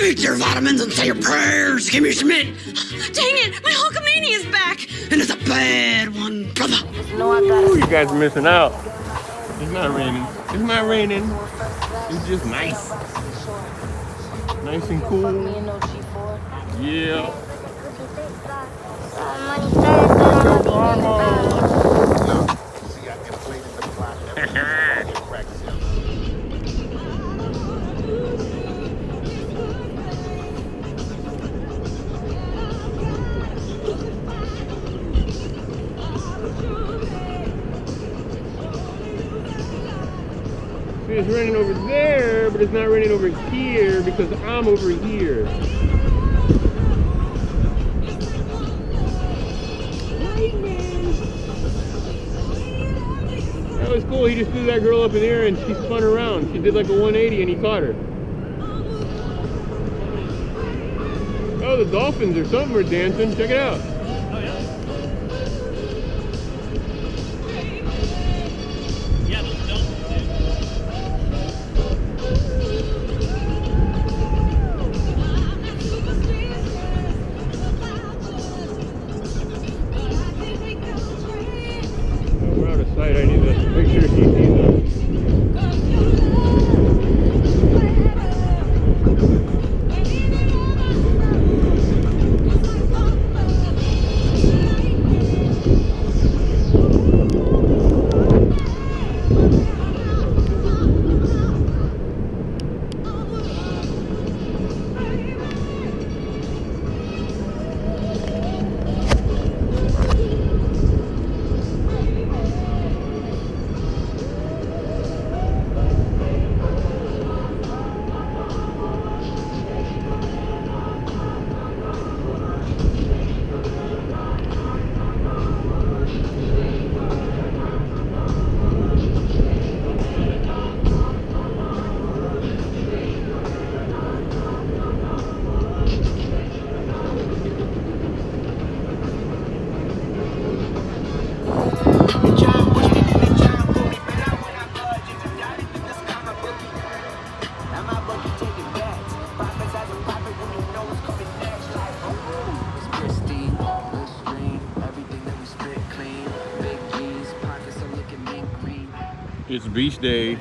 Eat your vitamins and say your prayers, Kimmy Schmidt. Dang it, my Hulkamania is back. And it's a bad one, brother. Ooh, you guys are missing out. It's not raining. It's not raining. It's just nice. Nice and cool. Yeah. See, it's raining over there, but it's not raining over here because I'm over here. That was cool. He just threw that girl up in the air and she spun around. She did like a 180 and he caught her. Oh, the dolphins or something are dancing. Check it out. We're out of sight. I need to make sure she sees us. It's beach day.